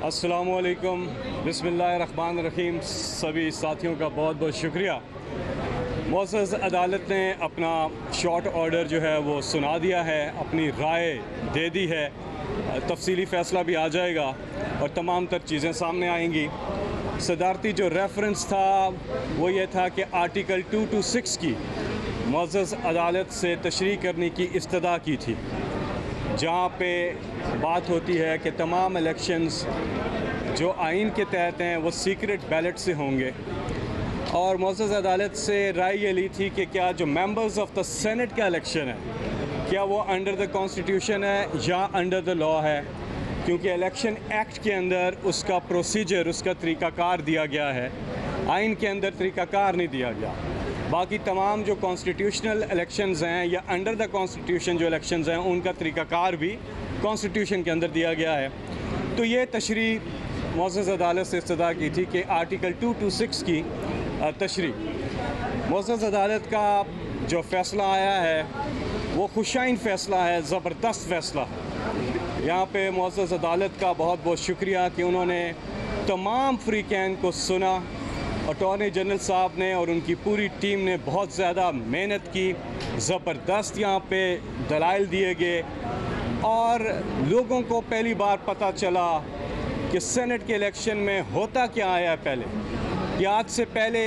अस्सलामुअलैकुम, बिस्मिल्लाहिर्रहमानिर्रहीम। सभी साथियों का बहुत बहुत शुक्रिया। मुअज़्ज़ज़ अदालत ने अपना शॉर्ट ऑर्डर जो है वो सुना दिया है, अपनी राय दे दी है। तफसीली फ़ैसला भी आ जाएगा और तमाम तर चीज़ें सामने आएंगी। सदारती जो रेफरेंस था वो ये था कि आर्टिकल 226 की मुअज़्ज़ज़ अदालत से तशरीह करने की इस्तदा की थी, जहाँ पे बात होती है कि तमाम इलेक्शंस जो आइन के तहत हैं वो सीक्रेट बैलेट से होंगे। और मुअज़्ज़ज़ अदालत से राय ये ली थी कि क्या जो मेंबर्स ऑफ द सेनेट का इलेक्शन है क्या वो अंडर द कॉन्स्टिट्यूशन है या अंडर द लॉ है, क्योंकि इलेक्शन एक्ट के अंदर उसका प्रोसीजर, उसका तरीक़ाकार दिया गया है, आइन के अंदर तरीक़ाकार नहीं दिया गया। बाकी तमाम जो कॉन्स्टिट्यूशनल इलेक्शंस हैं या अंडर द कॉन्स्टिट्यूशन जो इलेक्शंस हैं उनका तरीक़ाकार भी कॉन्स्टिट्यूशन के अंदर दिया गया है। तो ये तशरीह मुअज़्ज़ज़ अदालत से इस्तदा की थी कि आर्टिकल 226 की तशरीह। मुअज़्ज़ज़ अदालत का जो फ़ैसला आया है वो खुशाइन फ़ैसला है, ज़बरदस्त फ़ैसला है। यहाँ पे मुअज़्ज़ज़ अदालत का बहुत बहुत शुक्रिया कि उन्होंने तमाम फ़रीक़ैन को सुना। अटॉर्नी जनरल साहब ने और उनकी पूरी टीम ने बहुत ज़्यादा मेहनत की, ज़बरदस्त यहाँ पे दलाइल दिए गए और लोगों को पहली बार पता चला कि सेनेट के इलेक्शन में होता क्या आया है। पहले कि आज से पहले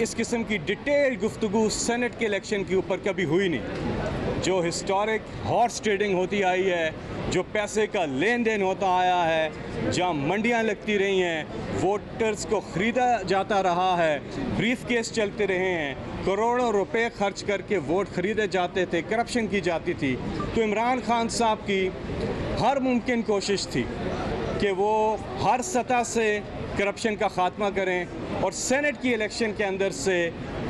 इस किस्म की डिटेल गुफ्तगू सेनेट के इलेक्शन के ऊपर कभी हुई नहीं। जो हिस्टोरिक हॉर्स ट्रेडिंग होती आई है, जो पैसे का लेन देन होता आया है, जहाँ मंडियाँ लगती रही हैं, वोटर्स को ख़रीदा जाता रहा है, ब्रीफ केस चलते रहे हैं, करोड़ों रुपए खर्च करके वोट ख़रीदे जाते थे, करप्शन की जाती थी। तो इमरान खान साहब की हर मुमकिन कोशिश थी कि वो हर सतह से करप्शन का ख़ात्मा करें और सेनेट की इलेक्शन के अंदर से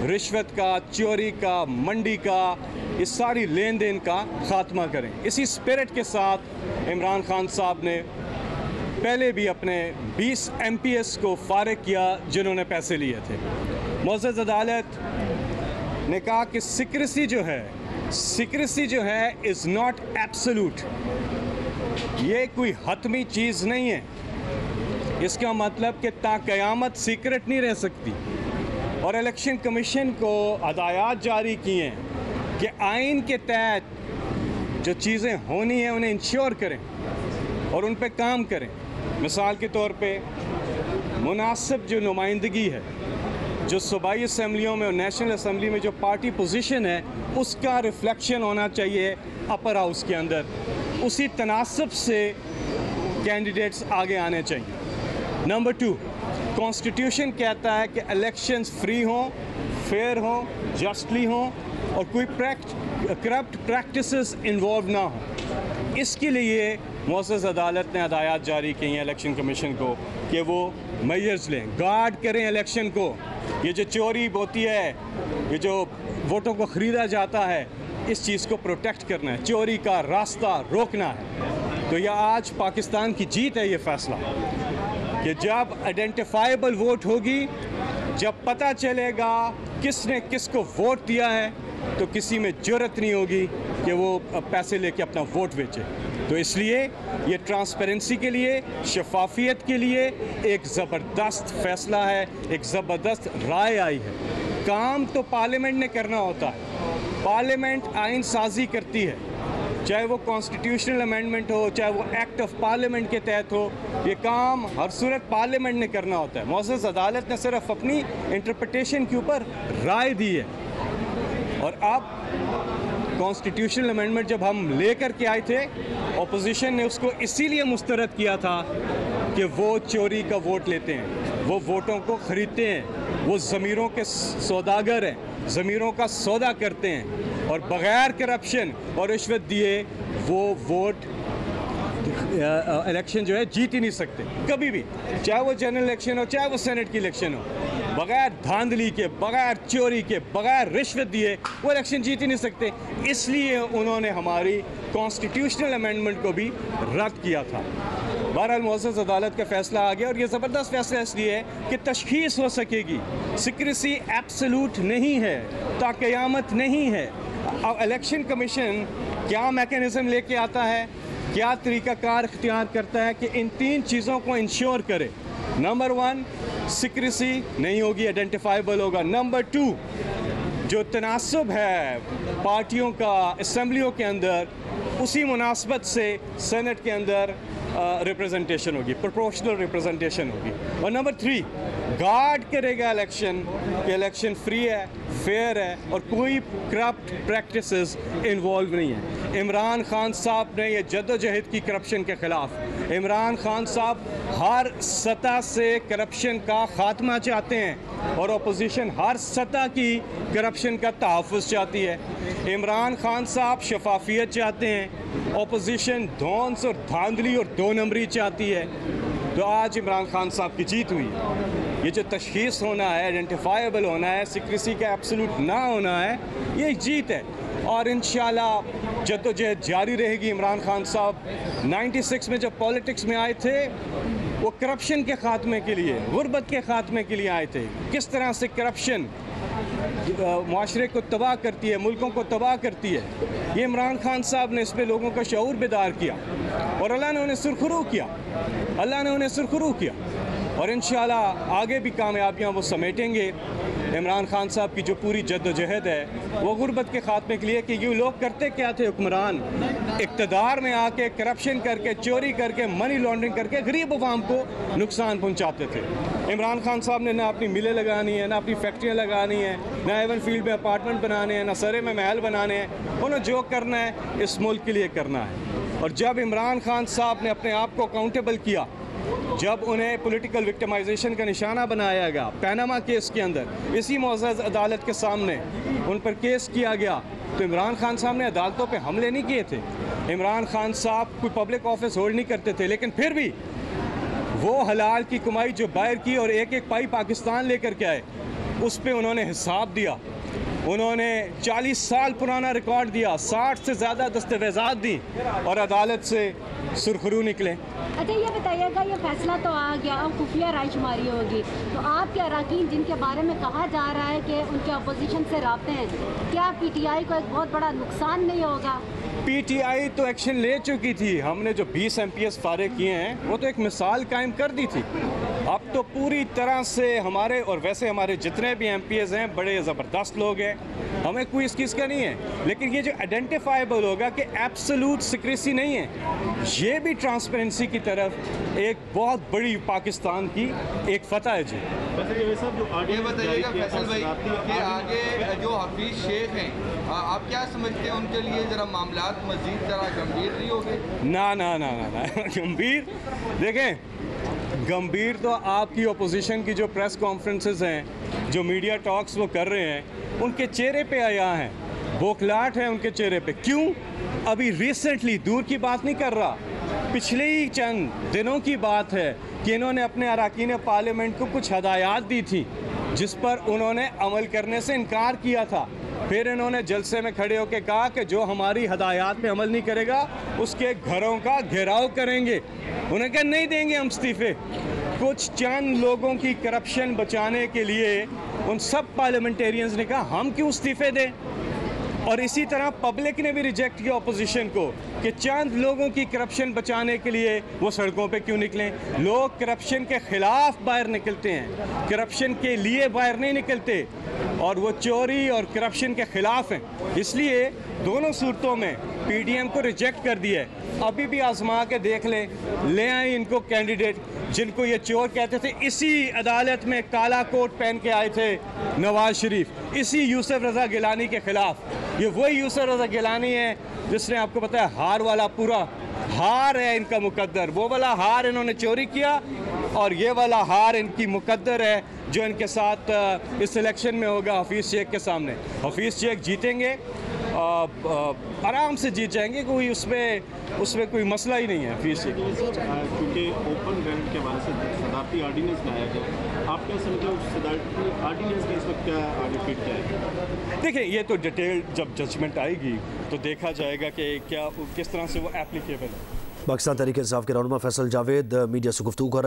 रिश्वत का, चोरी का, मंडी का, इस सारी लेन देन का ख़ात्मा करें। इसी स्पिरिट के साथ इमरान खान साहब ने पहले भी अपने 20 MPs को फारिग किया जिन्होंने पैसे लिए थे। मुअज़्ज़ज़ अदालत ने कहा कि सीक्रेसी जो है इज़ नॉट एब्सोल्यूट, ये कोई हतमी चीज़ नहीं है। इसका मतलब कि ता क़यामत सीक्रेट नहीं रह सकती। और इलेक्शन कमीशन को हदायत जारी की हैं कि आइन के तहत जो चीज़ें होनी हैं उन्हें इंश्योर करें और उन पर काम करें। मिसाल के तौर पे मुनासिब जो नुमाइंदगी है, जो सूबाई असम्बलियों में और नेशनल असम्बली में जो पार्टी पोजीशन है उसका रिफ्लेक्शन होना चाहिए अपर हाउस के अंदर, उसी तनासब से कैंडिडेट्स आगे आने चाहिए। नंबर 2, कॉन्स्टिट्यूशन कहता है कि इलेक्शंस फ्री हों, फेयर हों, जस्टली हों और कोई करप्ट प्रैक्टिसेस इन्वॉल्व ना हो। इसके लिए मुअज़्ज़ज़ अदालत ने हदायत जारी की हैं इलेक्शन कमीशन को कि वो मेजर्स लें, गार्ड करें इलेक्शन को। ये जो चोरी होती है, ये जो वोटों को ख़रीदा जाता है, इस चीज़ को प्रोटेक्ट करना है, चोरी का रास्ता रोकना है। तो यह आज पाकिस्तान की जीत है, ये फ़ैसला कि जब आइडेंटिफाइबल वोट होगी, जब पता चलेगा किसने किसको वोट दिया है, तो किसी में जुर्रत नहीं होगी कि वो पैसे लेके अपना वोट बेचे। तो इसलिए ये ट्रांसपेरेंसी के लिए, शफाफियत के लिए एक ज़बरदस्त फ़ैसला है, एक ज़बरदस्त राय आई है। काम तो पार्लियामेंट ने करना होता है, पार्लियामेंट आइन साजी करती है, चाहे वो कॉन्स्टिट्यूशनल अमेंडमेंट हो, चाहे वो एक्ट ऑफ पार्लियामेंट के तहत हो, ये काम हर सूरत पार्लियामेंट ने करना होता है। मुअज़्ज़ज़ अदालत ने सिर्फ अपनी इंटरप्रिटेशन के ऊपर राय दी है। और अब कॉन्स्टिट्यूशनल अमेंडमेंट जब हम लेकर के आए थे, अपोजिशन ने उसको इसीलिए मुस्तरद किया था कि वो चोरी का वोट लेते हैं, वो वोटों को ख़रीदते हैं, वो ज़मीरों के सौदागर हैं, ज़मीरों का सौदा करते हैं और बग़ैर करप्शन और रिश्वत दिए वो वोट इलेक्शन जो है जीत ही नहीं सकते कभी भी, चाहे वो जनरल इलेक्शन हो, चाहे वो सेनेट की इलेक्शन हो। बग़ैर धांधली के, बग़ैर चोरी के, बग़ैर रिश्वत दिए वो इलेक्शन जीत ही नहीं सकते। इसलिए उन्होंने हमारी कॉन्स्टिट्यूशनल अमेंडमेंट को भी रद्द किया था। बहरहाल मुअज़्ज़ज़ अदालत का फ़ैसला आ गया और ये ज़बरदस्त फ़ैसला इसलिए है कि तशख़ीस हो सकेगी। सीक्रेसी एब्सोल्यूट नहीं है, ता क़यामत नहीं है। अब इलेक्शन कमीशन क्या मैकेनिज़्म लेके आता है क्या तरीक़ाकार इख्तियार करता है कि इन 3 चीज़ों को इंश्योर करे। नंबर 1, सिक्रेसी नहीं होगी, आइडेंटिफाइबल होगा। नंबर 2, जो तनासब है पार्टियों का असम्बलियों के अंदर, उसी मुनासबत से सेनेट के अंदर रिप्रेजेंटेशन होगी, प्रोपोर्शनल रिप्रेजेंटेशन होगी। और नंबर 3, गार्ड करेगा इलेक्शन कि इलेक्शन फ्री है, फेयर है और कोई करप्ट प्रैक्टिसेस इन्वॉल्व नहीं है। इमरान खान साहब ने ये जद्दोजहद की करप्शन के ख़िलाफ़, इमरान खान साहब हर सतह से करप्शन का ख़ात्मा चाहते हैं और अपोजिशन हर सतह की करप्शन का तहफ़्फ़ुज़ चाहती है। इमरान खान साहब शफाफियत चाहते हैं, अपोजिशन धौंस और धांधली और 2 नंबरी चाहती है। तो आज इमरान खान साहब की जीत हुई है। ये जो तशख़ीस होना है, आइडेंटिफाइबल होना है, सिक्रेसी का एब्सोल्यूट ना होना है, ये जीत है। और इंशाल्लाह जद्दोजहद जारी रहेगी। इमरान खान साहब 96 में जब पॉलिटिक्स में आए थे, वो करप्शन के ख़ात्मे के लिए, गुर्बत के ख़ात्मे के लिए आए थे। किस तरह से करप्शन माशरे को तबाह करती है, मुल्कों को तबाह करती है, ये इमरान खान साहब ने इसमें लोगों का शऊर बेदार किया और अल्लाह ने उन्हें सुरखरू किया, अल्लाह ने उन्हें सुरखरू किया। और इंशाल्लाह आगे भी कामयाबियाँ वो समेटेंगे। इमरान खान साहब की जो पूरी जद्दोजहद है वो गुर्बत के ख़ात्मे के लिए, कि ये लोग करते क्या थे, हुक्मरान इक़्तिदार में आके करप्शन करके, चोरी करके, मनी लॉन्ड्रिंग करके गरीब अवाम को नुकसान पहुँचाते थे। इमरान खान साहब ने ना अपनी मिलें लगानी है, ना अपनी फैक्ट्रियाँ लगानी है, ना एवन फील्ड में अपार्टमेंट बनाने हैं, ना सरे में महल बनाने हैं। उन्हें जो करना है इस मुल्क के लिए करना है। और जब इमरान खान साहब ने अपने आप को अकाउंटेबल किया, जब उन्हें पॉलिटिकल विक्टिमाइजेशन का निशाना बनाया गया पैनामा केस के अंदर, इसी मुअज़्ज़ज़ अदालत के सामने उन पर केस किया गया, तो इमरान खान साहब ने अदालतों पे हमले नहीं किए थे। इमरान खान साहब कोई पब्लिक ऑफिस होल्ड नहीं करते थे, लेकिन फिर भी वो हलाल की कमाई जो बाहर की और एक एक पाई पाकिस्तान लेकर के आए, उस पर उन्होंने हिसाब दिया। उन्होंने 40 साल पुराना रिकॉर्ड दिया, 60 से ज़्यादा दस्तावेज़ात दी और अदालत से सुरखरू निकले। अच्छा, ये बताइएगा, ये फैसला तो आ गया, अब खुफिया रायशुमारी होगी, तो आपके अरकान जिनके बारे में कहा जा रहा है कि उनके अपोजिशन से राब्ते हैं, क्या PTI को एक बहुत बड़ा नुकसान नहीं होगा? PTI तो एक्शन ले चुकी थी। हमने जो 20 MPs फारिग किए हैं वो तो एक मिसाल कायम कर दी थी। अब तो पूरी तरह से हमारे, और वैसे हमारे जितने भी MPs हैं बड़े ज़बरदस्त लोग हैं, हमें कोई इस चीज़ का नहीं है, लेकिन ये जो आइडेंटिफाइबल होगा कि एब्सोल्यूट सिक्रेसी नहीं है, ये भी ट्रांसपेरेंसी की तरफ एक बहुत बड़ी पाकिस्तान की एक फतह है। जी ये बताइएगा फैसल भाई कि आगे जो हफीज शेख हैं, आप क्या समझते हैं उनके लिए ज़रा मामलात मज़ीद ज़रा गंभीर नहीं होंगे? ना ना ना ना ना गंभीर, देखें, गंभीर तो आपकी अपोजिशन की जो प्रेस कॉन्फ्रेंसेस हैं, जो मीडिया टॉक्स वो कर रहे हैं, उनके चेहरे पे आया है, बौखलाहट है उनके चेहरे पे। क्यों? अभी रिसेंटली, दूर की बात नहीं कर रहा, पिछले ही चंद दिनों की बात है कि इन्होंने अपने अरकान पार्लियामेंट को कुछ हदायत दी थी जिस पर उन्होंने अमल करने से इनकार किया था। फिर इन्होंने जलसे में खड़े होकर कहा कि जो हमारी हदायत पे अमल नहीं करेगा उसके घरों का घेराव करेंगे। उन्हें कहा नहीं देंगे हम इस्तीफे। कुछ चंद लोगों की करप्शन बचाने के लिए उन सब पार्लियामेंटेरियंस ने कहा हम क्यों इस्तीफे दें, और इसी तरह पब्लिक ने भी रिजेक्ट किया अपोजिशन को कि चंद लोगों की करप्शन बचाने के लिए वो सड़कों पे क्यों निकलें। लोग करप्शन के ख़िलाफ़ बाहर निकलते हैं, करप्शन के लिए बाहर नहीं निकलते, और वो चोरी और करप्शन के ख़िलाफ़ हैं। इसलिए दोनों सूरतों में PDM को रिजेक्ट कर दिया है। अभी भी आजमा के देख लें, ले आए इनको कैंडिडेट जिनको ये चोर कहते थे। इसी अदालत में काला कोट पहन के आए थे नवाज शरीफ, इसी यूसुफ रज़ा गिलानी के ख़िलाफ़। ये वही यूसुफ रज़ा गिलानी है जिसने आपको पता है हार वाला, पूरा हार है इनका मुकद्दर, वो वाला हार इन्होंने चोरी किया और ये वाला हार इनकी मुकद्दर है जो इनके साथ इस इलेक्शन में होगा हफीज़ शेख के सामने। हफीज़ शेख जीतेंगे, आराम से जीत जाएंगे, कोई उसमें कोई मसला ही नहीं है हफीज़ शेख। क्योंकि ओपन ग्राउंड के हवाले से सदारती आर्डीनेंस लाया गया, आप क्या समझते हो सदारती आर्डीनेंस का इस वक्त क्या आगे फिट क्या है? देखिए, ये तो डिटेल जब जजमेंट आएगी तो देखा जाएगा कि क्या किस तरह से वो एप्लीकेबल है। पाकिस्तान तहरीक इंसाफ के रहनुमा फैसल जावेद मीडिया से गुफ्तगू कर रहे हैं।